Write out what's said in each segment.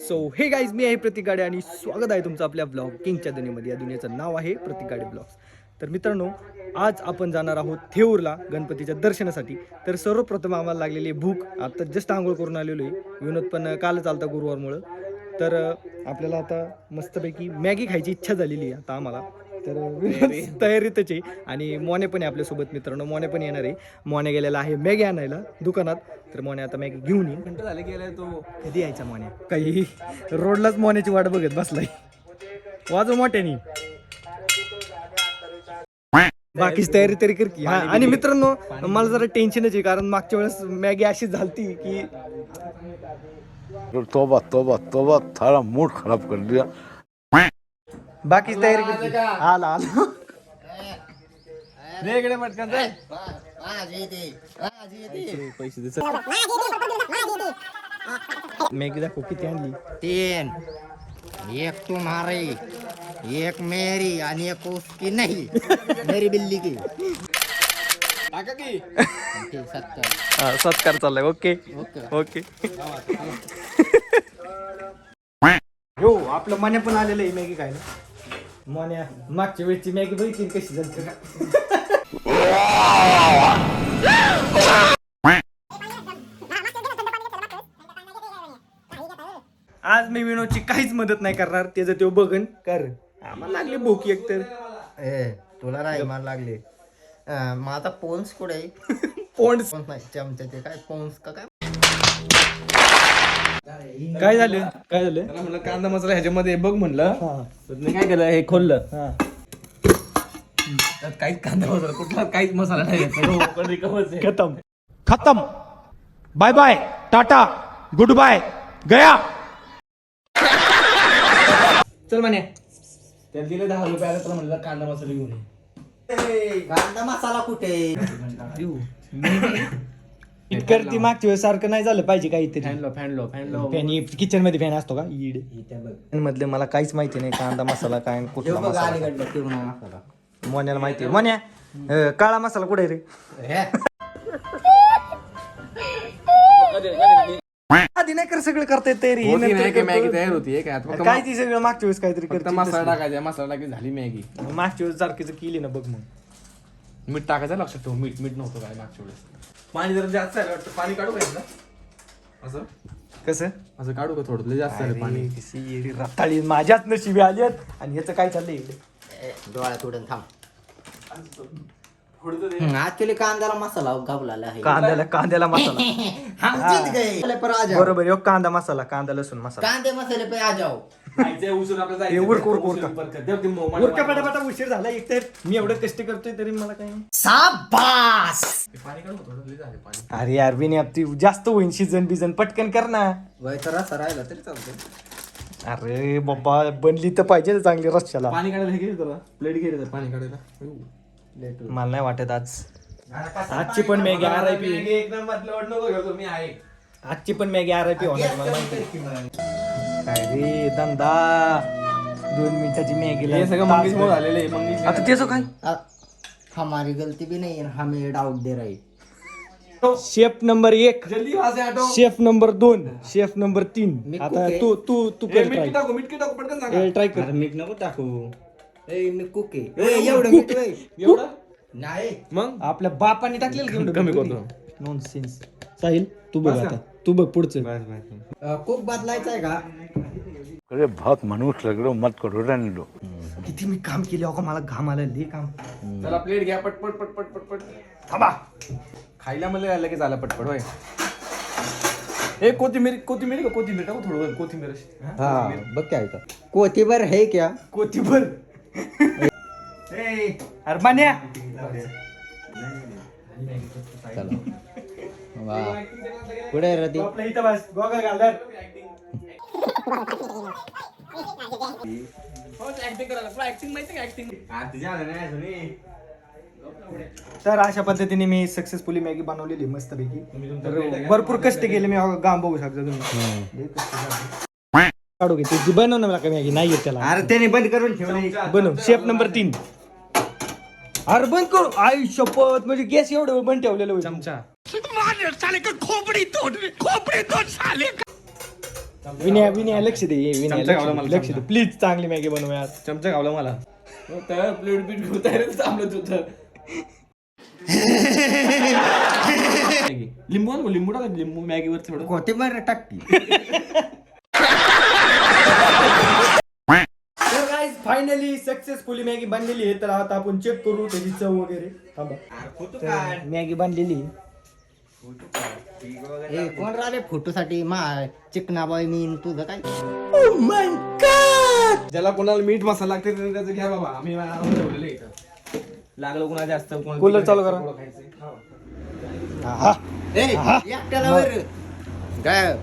So हे guys, मी आहे प्रतीक गाडे आणि स्वागत आहे तुमचं आपल्या ब्लॉग किंगच्या दुनियेमध्ये. या दुनियेचं नाव आहे प्रतीक गाडे ब्लॉग्स. तर मित्रांनो, आज आपण जाणार आहोत थेऊरला गणपतीच्या दर्शनासाठी. तर सर्वप्रथम आम्हाला लागलेली भूक. आता जस्ट आंघोळ करून आलेलो आहे. विनोद पण कालच आलता गुरुवारमुळं. तर आपल्याला आता मस्तपैकी मॅगी खायची इच्छा झालेली आहे आता आम्हाला. तर तयारीतच आहे आणि मोने पण आहे आपल्यासोबत. मित्रांनो, मोने पण येणार आहे. मोने गेलेला आहे मॅगी आणायला दुकानात. तर मोने आता मॅगी घेऊन येईल. घंटा झाले गेलाय तो. कधी यायचा मोने? काही रोडलाच मोन्याची वाट बघत बसलाय. वाजव मोठ्यानी. बाकीची तयारी तरी कर की. आणि मित्रांनो, मला जरा टेन्शनच आहे कारण मागच्या वेळेस मॅगी अशी झालती की तोबा तोबा तोबा, थारा मूड खराब कर दिया. बाकीची तयारी कर. आला आला वेगळे मटकन जाय. पैसे दे. मॅगी दाखव किती आणली. 3 एक तुम्हारी, एक मेरी आणि एक उसकी नहीं, मेरी बिल्ली की. टाका की. 70. सत्कार चाललाय. Okay okay. ओके. हो, आपलं मान्या पण आलेलं आहे मॅगी खायला. मान्या मागच्या वेळची मॅगी बघितली कशी झाली का? आज मी विनोदची काहीच मदत नाही करणार. त्याचं तो बघन कर. आम्हाला लागली भूक एक तर. तुला नाही मला लागले. मग आता पोन्स कुठे आहे? पोंड्स नाही, चमच्याचे काय पोन्स का काय? काय झालं? काय झालं? त्याला म्हणलं कांदा मसाला ह्याच्यामध्ये बघ म्हणलं. हा तर मी काय केलं, हे खोललं. हा. त्यात काहीच कांदा मसाला कुठला काहीच मसाला नाही. खतम. खत्म. Bye bye, tata, goodbye, गया. चल म्हणे, त्याला दिले 10 रुपयाला. त्याला म्हणलं कांदा मसाला घेऊन ये. कांदा मसाला कुठे? करती मागच्या वेळेस सारखं नाही झालं पाहिजे काहीतरी. फॅन किचन मध्ये फॅन असतो का? ईड मधले मला काहीच माहिती नाही. कांदा मसाला काय कुठला मसाला. अलीकडला किरणा मसाला. मोन्याला माहिती आहे. मोन्या, काळा मसाला कुठे रे? आधी नाही कर, सगळं करता येत तयारी. मॅगी तयार होती काय आता. काय ती सगळं मागच्या वेळेस काहीतरी फक्त करते. मसाला टाकायचा, मसाला टाकी झाली मॅगी. मागच्या वेळेस सारखीच केली ना बघ. मग मीठ टाकायचं लक्षात ठेव. मीठ नव्हतं काय मागच्या वेळेस. पाणी जरा जास्त आहे वाटतं. पाणी काढू का यातलं? असं कसं असं काढू का थोडं? लय जास्त आहे पाणी. कशी येडी रताळी माझ्याच नशिबी आली आहेत. आणि ह्याचं काय चाललंय इकडे? डोळ्यात उडून थांब. ऍक्च्युली कांद्याला मसाला गावलेला आहे. कांद्याला मसाला. हम जीत गए. पर आ जाओ. बरोबर. योग कांदा मसाला, कांदा लसूण मसाला. कांदे मसाले पे आ जाओ. हे उरका पटापटा. उशीर झाला एक तर. मी एवढं कष्ट करतोय तरी मला काय. शाबास. पाणी काढू का थोडं? लय झालं पाणी. अरे यार विनी, अब ती जास्त होईन शिजन बिजन. पटकन कर ना. वय तर असं राहिला तरी चालतं. अरे बाबा, बनली तर पाहिजे ना चांगली रश्याला. पाणी काढायला हे घे जरा. प्लेट घे रे पाणी काढायला. मला नाही वाटत आज. आजची पण मॅगी RIP. एक नंबर लोड नको घेऊ तुम्ही आहे. आजची पण मॅगी RIP होणार मला माहिती. काय रे धंदा. 2 मिनिटाची मॅगी. हे सगळं मंगेशमुळे झालेलं आहे. मंगेश आता त्याचं काय? हमारी गलती भी नहीं है, हमें डाउट दे रही. शेफ नंबर 1, जल्दी वहां से हटो. Chef number 2, chef number 3. मी आता cook आहे. तू हे कर मीठ ट्राय. टाकू, मीठ टाकू पटकन सांगा. ट्राय कर. मीठ नको टाकू. मी कुक आहे. एवढं मीठ होय. एवढं नाही. मग आपल्या बापाने टाकलेलं कमी करतो. नॉनसेन्स. साहिल तू बघ आता. तू बघ पुढचं. कुक बदलायचा आहे का? अरे बहुत मनुष्य लग रहे हो, मत करो, रहने दो. किती मी काम केले अगं, मला घाम आला लय काम. चला प्लेट घ्या पटपट पटपट पटपट. थांबा. खायला मला लगेच आला पटपट होय. ए कोथिंबीर का? कोथिंबीर टाकू थोडं. कोथिंबीर अशी. हा बघ काय का कोथिंबीर है क्या? कोथिंबर. अरे मान्या. चला वा पुढे रती. आपल्या इथं बस. गोगल घालदार. ऍक्टिंग करायला. ऍक्टिंग माहिती का? ऍक्टिंग तर अशा पद्धतीने मी सक्सेसफुली मॅगी बनवलेली मस्तपैकी. तर भरपूर कष्ट केले मी. गाम बघू शकता तुम्ही. लय कष्ट झाले. काढू घे ती बनव ना. मला काय मॅगी नाही येत त्याला. अरे त्याने बंद करून ठेवलं. बनव. Chef number 3. अरे बंद करू. आई शपथ. म्हणजे गॅस एवढं बंद ठेवलेलं होतं. चमचा. विनया लक्ष दे विनया चमचा गावला मला, लक्ष दे चमचा. प्लीज चांगली मॅगी बनव यार. चमचा गावला मला त्या प्लेट बीट घेऊ तयार थांबलं तुझं लिंबू टाक लिंबू मॅगीवर थोडं कोथिंबीर टाकती. तर गाईज फायनली सक्सेसफुली मॅगी बनलेली आहे. तर आता आपण चेक करू त्याची चव वगैरे. थांबा मॅगी बनलेली हे कोण राहिले फोटो साठी चिकना बॉय मी तुझं काय. ज्याला कोणाला मीठ मसाला लागते त्याने त्याचं घ्या बाबा आम्ही ठेवलेलं आहे इथं लागलं कोणाला जास्त कोणाला कूलर तिखट चालू जास्त, करा. गोड खायचं. हो. हा. एकट्याला वर काय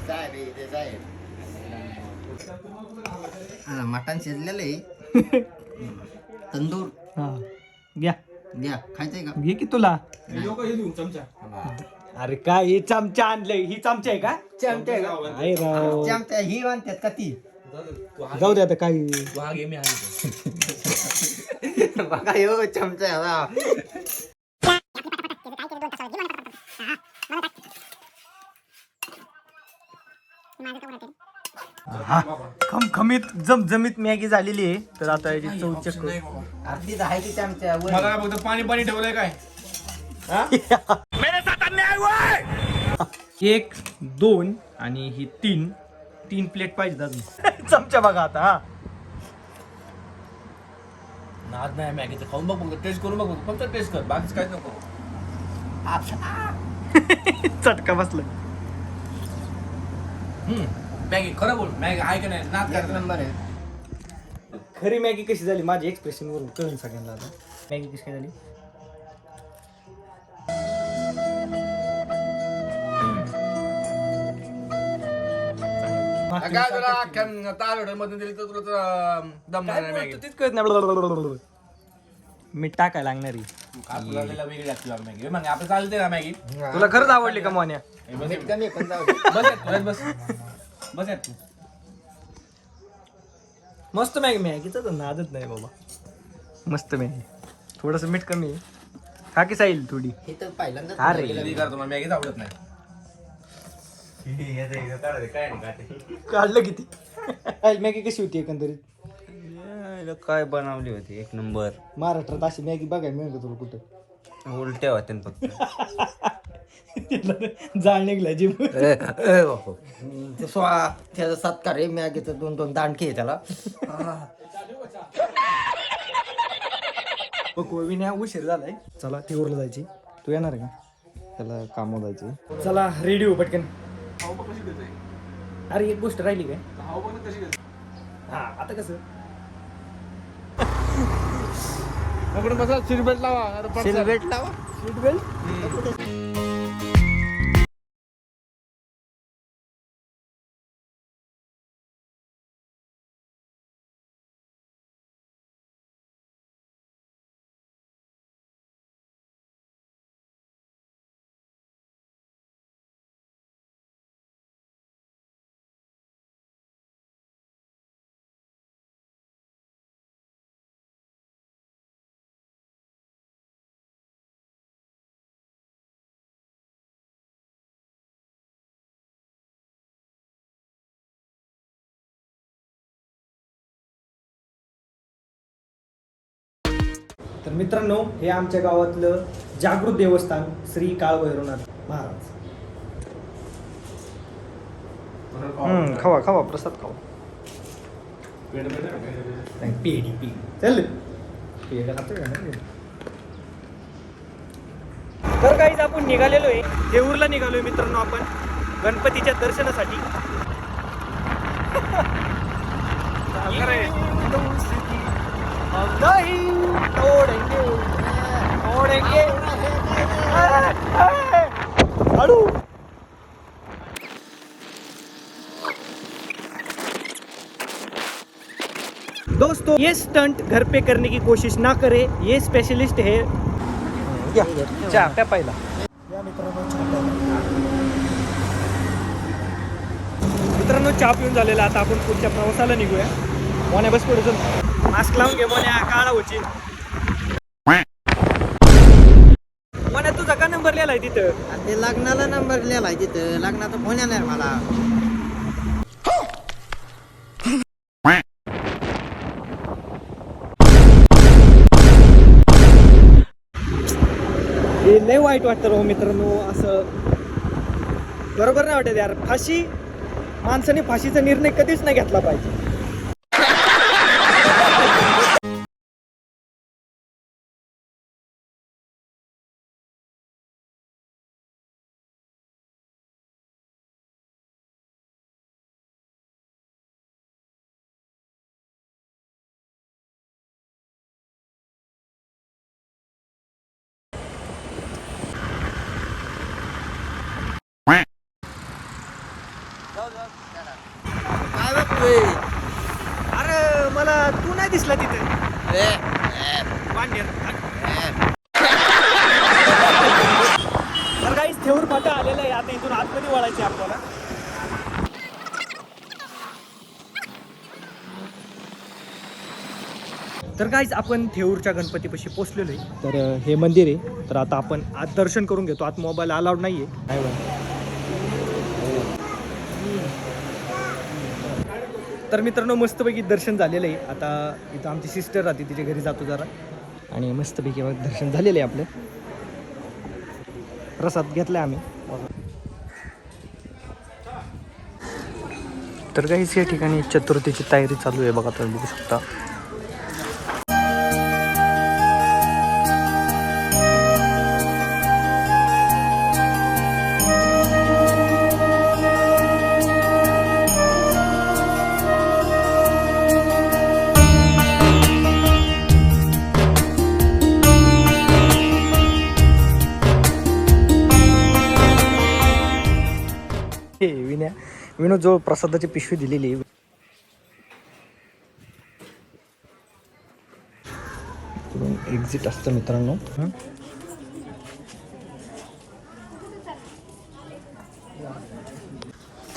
साहेब इथे साहेब मटण शिजलेलं आहे. तंदूर हा घ्या द्या खायचंय का. घे की तुला. हे देऊ चमचा अरे काय हे चमचा आणलंय ही चमचा आहे का. चमचा आहे का? आहे राव चमचा ही म्हणतात का ती. जाऊ दे आता काय. तू हा घे मी हा घेतो. बघा हो चमचा आहे राव. खमखमीत जमजमीत मॅगी झालेली आहे. तर आता याची चव चेक करू. अर्धी आहे ती चमचा वर. मला फक्त पाणी पाणी ठेवलंय काय एक 2 आणि ही 3 प्लेट पाहिजे अजून. चमचा बघा आता. हा नाद नाही मॅगीचं खाऊन बघ फक्त टेस्ट करून बघ फक्त टेस्ट कर बाकीच काहीच नको चटका बसला. मॅगी खरं बोल मॅगी आहे का नाही नाद एक करायचं नंबर आहे. खरी मॅगी कशी झाली माझ्या एक्सप्रेशन वरून कळून सगळ्यांना आता. मॅगी कशी काय झाली. काय तुला अख्ख्या तार मधून दिली तर तुला दम नाही मॅगी तीच कळत नाही. मीठ टाकायला लागणार आहे. आपल्याला वेगळी लागते मॅगी मग आपलं चालते ना मॅगी तुला खरंच आवडली का मोन्या. मीठ कमी पण जाऊ दे. बस यात, बस बस बस यात तू मस्त मॅगी मॅगीचा तर नादच नाही बाबा. मस्त मॅगी थोडस मीठ कमी आहे. खा की साईल थोडी. हे तर पहिल्यांदाच अरे. कधी करतो मला मॅगीच आवडत नाही काढलं किती. मॅगी कशी होती एकंदरीत. काय बनवली होती एक नंबर. महाराष्ट्रात अशी मॅगी बघायला मिळत तुला कुठं. उलट्या होत्या फक्त. जाळ निघला जिम. त्याचा सत्कार आहे मॅगीचं 2-2 दांडके आहे त्याला. विनया उशीर झालाय. चला तीवरला जायची. तू येणार आहे का. त्याला कामं जायचे. चला रेडी हो पटकन. अरे एक गोष्ट राहिली काय. हा आता कसं. बसा सीट बेल्ट लावा सिलबेट लावा. Seat belt. तर मित्रांनो हे आमच्या गावातलं जागृत देवस्थान श्री काळभैरवनाथ महाराज. खावा खावा प्रसाद खावा. पेढी चल पेढा खातो का ना. तर काहीच आपण निघालेलो आहे देऊरला निघालोय मित्रांनो आपण गणपतीच्या दर्शनासाठी. दोस्तों ये स्टंट घर पे करने की कोशिश ना करे. ये स्पेशलिस्ट है. चहा प्या पहिला. मित्रांनो चहा पिऊन झालेला. आता आपण पुढच्या प्रवासाला निघूया. मोन्या बस पुढे चल. मास्क लावून घे मोन्या काळा होची. तुझा का नंबर लिहिलाय तिथं. ते लग्नाला नंबर लिहिलाय तिथं. लग्नाचा फोन येणार मला. वाईट वाटतं हो मित्रांनो, असं बरोबर नाही वाटत यार. माणसाने फाशीचा निर्णय कधीच नाही घेतला पाहिजे. काय बघतोय? अरे मला तू नाही दिसला तिथे. तर काही थेऊर फाटा आलेला आहे. आता इथून आतमध्ये वळायचे आपल्याला. तर काहीच आपण थेऊरच्या गणपतीपाशी पोचलेलो आहे. तर हे मंदिर आहे. तर आता आपण आत दर्शन करून घेतो. आत मोबाईल अलाउड नाही आहे. तर मित्रांनो मस्तपैकी दर्शन झालेलं आहे. आता इथं आमची सिस्टर राहते, तिच्या घरी जातो जरा आणि मस्तपैकी दर्शन झालेलं आहे. आपलं प्रसाद घेतला आम्ही. तर काहीच या ठिकाणी चतुर्थीची तयारी चालू आहे बघा, तुम्ही बघू शकता. विनोद जो प्रसादाची पिशवी दिलेली आहे. एक्झिट असतं मित्रांनो.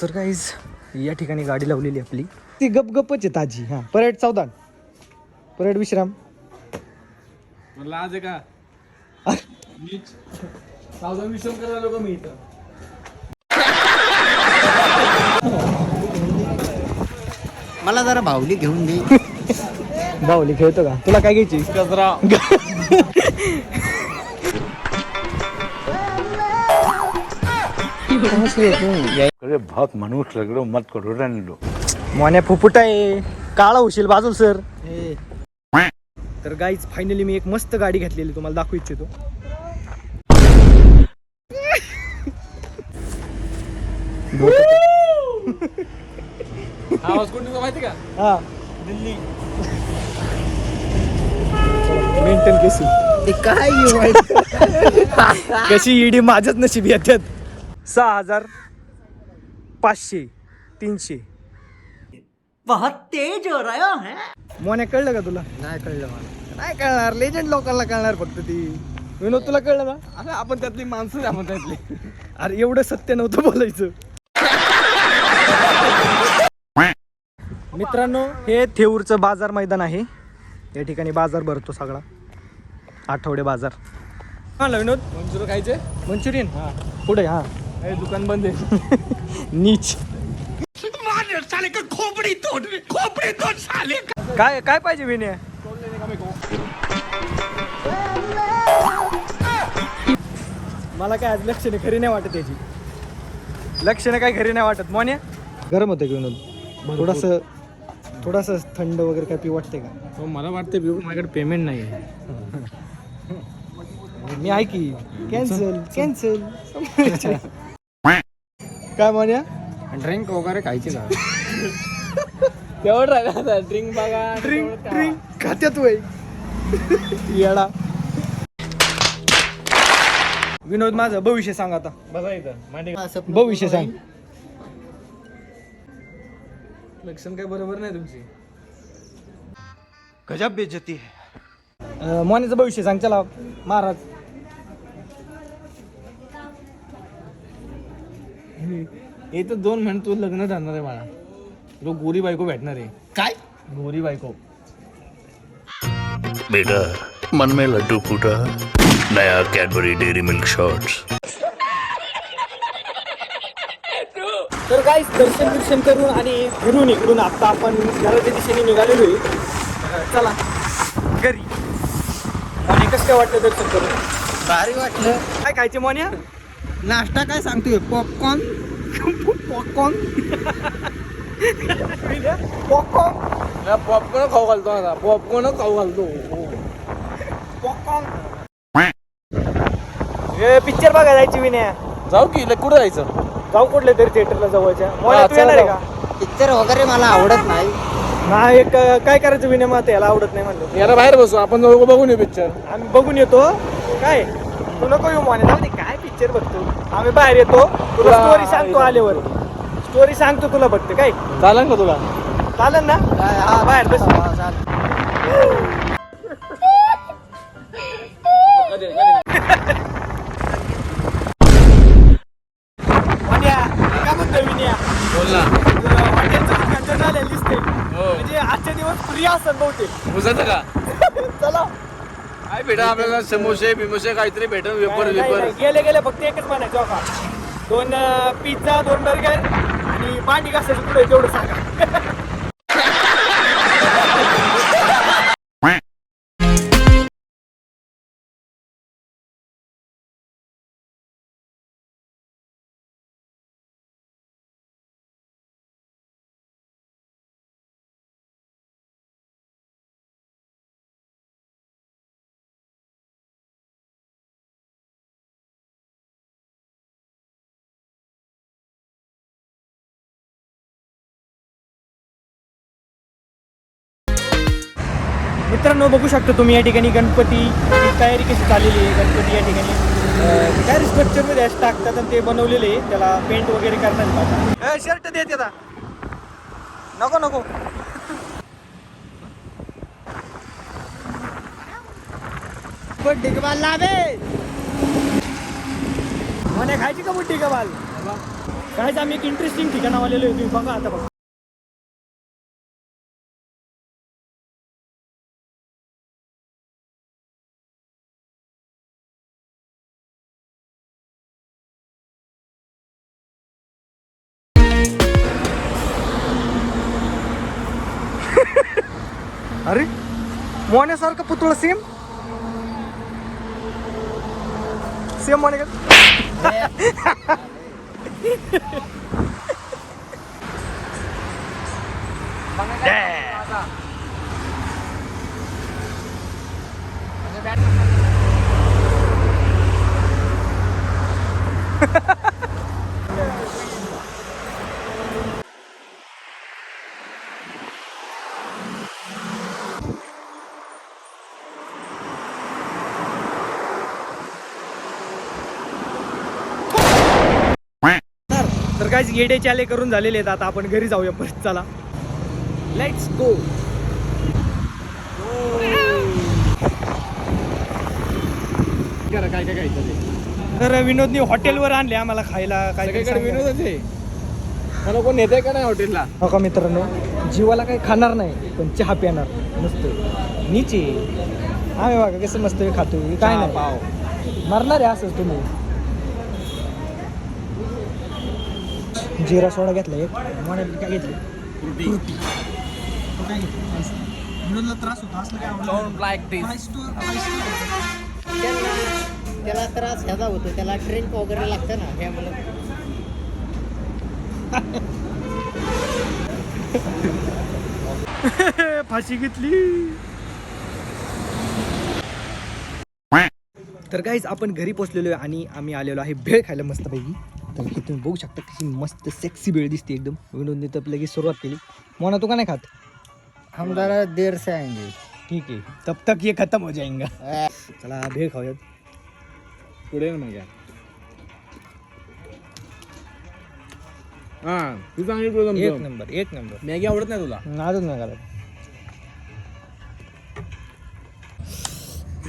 तर काहीच या ठिकाणी गाडी लावलेली आपली, ती गपगपच आहे ताजी. हा, परेड सावधान, परेड विश्राम. मला आज आहे का सावधान विश्राम करायला लोक मी इथं. मला जरा बाहुली घेऊन दे. बाहुली खेळतो का? तुला काय घ्यायची? गजरा. अरे बहुत मनुष्य लग रहे हो, मत करो रहने दो. मोन्या फुफुट आहे, काळा होशील बाजूल सर. तर गाईज फायनली मी एक मस्त गाडी घेतलेली, तुम्हाला दाखवू इच्छितो. आवाज कुठे माहिती का? हा, दिल्ली मेंटेन केसी. ते काय कशी ईडी माझ्याच नशीब येतात. 6,000 500 300. बहुत तेज हो रहा है. मोन्या कळलं का तुला? नाही कळलं मला. नाही कळणार, लेजंड लोकांना कळणार फक्त ती. विनोद तुला कळलं ना? अरे आपण त्यातली माणसं आहे, आपण त्यातली. अरे एवढं सत्य नव्हतं बोलायचं. मित्रांनो हे थेऊरचं बाजार मैदान आहे. या ठिकाणी बाजार भरतो सगळा, आठवडे बाजार. हा विनोद, मंचुरियन खायचे? मंचुरियन पुढे. हा, हे दुकान बंद आहे. नीच. काय काय पाहिजे विनय? मला काय आज लक्षणे खरी नाही वाटत याची. लक्षणे काय खरी नाही वाटत. मोन्या गरम होतं की विनोद? थोडासा थंड वगैरे काय पी वाटते का? हो, मला वाटतं बिऊ माझ्याकडे पेमेंट नाही आहे. मी आहे की. कॅन्सल काय मोन्या? ड्रिंक वगैरे खायची का? तेवढं राहिला ड्रिंक बघा. ड्रिंक खात्यात वय येडा. विनोद माझं भविष्य सांग आता. बघा इथं भविष्य सांग. लक्षण काय बरोबर नाही तुमची. गजब बेइज्जती है. मोन्याचं भविष्य सांग. चला महाराज. हे तर 2 महिने तू लग्न राहणार आहे मला. तो गोरी बायको भेटणार आहे. काय? गोरी बायको. बेटा मन में लड्डू फूटा, नया कैडबरी डेयरी मिल्क शॉट्स. तर काहीच दर्शन करून आणि फिरून इकडून आता आपण घराच्या दिशेने निघालेलो आहे. चला घरी. आणि कसं काय वाटतं दर्शन करून? भारी वाटलं. काय खायचे मोन्या? नाश्ता काय सांगतोय? पॉपकॉर्न. पॉपकॉर्न. पॉपकॉर्न. पॉपकॉर्न खाऊ घालतो आता, पॉपकॉर्न खाऊ घालतो. पॉपकॉर्न. हे पिक्चर बघायला जायची विनया. जाऊ की कुठं जायचं? जाऊ कुठल्या तरी थिएटरला जवळच्या. मोन्या तू येणार आहे का? पिक्चर वगैरे मला आवडत नाही. नाही एक काय करायचं विनय मग याला आवडत नाही म्हणलं. याला बाहेर बसू आपण, दोघं बघून येऊ पिक्चर. आम्ही बघून येतो. काय तू नको येऊ मोन्या, जाऊ दे, काय पिक्चर बघतो. आम्ही बाहेर येतो, तुला स्टोरी सांगतो आल्यावर. स्टोरी सांगतो तुला बघते काय चालेल का तुला? चालेल ना? हा बाहेर बस. बोल ना. म्हणजे आजच्या दिवस फ्री असतात बहुतेक. उसाचं का? चला काय भेटा आपल्याला? समोसे बिमोसे काहीतरी भेटल. Vapour vapour. गेले गेले फक्त एकच म्हणायचं का, 2 पिझ्झा 2 बर्गर आणि भांडी घासायची पुढे तेवढं सांगा. मित्रांनो बघू शकता तुम्ही या ठिकाणी गणपतीची तयारी कशी चाललेली आहे. गणपती या ठिकाणी काय स्ट्रक्चरमध्ये असं टाकतात आणि ते बनवलेले आहे, त्याला पेंट वगैरे करतात. शर्ट देत आता नको नको. बुड्डी का बाल लावे म्हणे खायची का बुड्डी का बाल? काय आम्ही एक इंटरेस्टिंग ठिकाणावर आलेलो आहे. तुम्ही बघा आता बघा. अरे मोन्यासारखं पुतळं सेम सेम मोने का? तर काय येडे चाले करून झालेले आहेत. आता आपण घरी जाऊया परत. चला लेट्स गो. काय काय खायचं? तर विनोदनी हॉटेलवर आणले आम्हाला खायला. काय विनोदच आहे. मला कोण नेते का नाही हॉटेलला? नका मित्रांनो, जीवाला काही खाणार नाही पण चहा पिणार मस्त नीचे. आम्ही बघा कसं मस्त खातोय. काय नाही पाव मरणार आहे असंच. तुम्ही जिरा सोडा घेतला एक. म्हणाले काय घेतलं? फ्रुटी. काय घेतलं? विनोदला त्रास होता असलं काय त्याला त्रास ह्याचा होतो, त्याला ड्रिंक वगैरे लागतं ना त्यामुळे. फाशी घेतली. तर काहीच आपण घरी पोचलेलो आहे आणि आम्ही आलेलो आहे भेळ खायला मस्तपैकी. तर हे तुम्ही बघू शकता कशी मस्त सेक्सी भेळ दिसते एकदम. विनोदने तर लगेच सुरुवात केली. मोना तू का नाही खात? हम जरा देर से आएंगे. ठीक आहे, तब तक ये खत्म हो जाएगा. चला भेळ खाऊयात. पुढे ना घ्या. हा तू चांगली एक नंबर एक नंबर. मॅगी आवडत नाही तुला? अजून नाही घालत.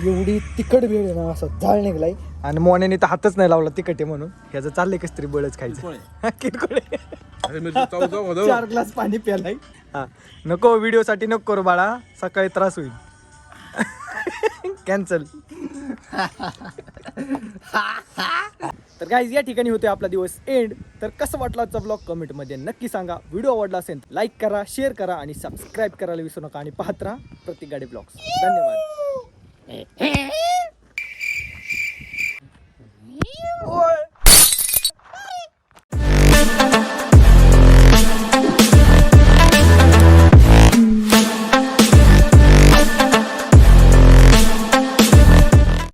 एवढी तिखट भेळ आहे ना, असं जाळ निघलाय. आणि मोन्याने तर हातच नाही लावला तिखट आहे म्हणून. ह्याचं चाललंय कस तरी बळच खायचं. किरकोळ. अरे मी चाव चाव 4 ग्लास पाणी प्यालाय. हा नको, व्हिडिओ साठी नको करू बाळा, सकाळी त्रास होईल. कॅन्सल. तर गाईज या ठिकाणी होते आपला दिवस एंड. तर कसं वाटला आजचा ब्लॉग कमेंटमध्ये नक्की सांगा. व्हिडिओ आवडला असेल लाईक करा, शेअर करा आणि सबस्क्राईब करायला विसरू नका. आणि पाहत राहा प्रत्येक गाडी ब्लॉग्स. धन्यवाद.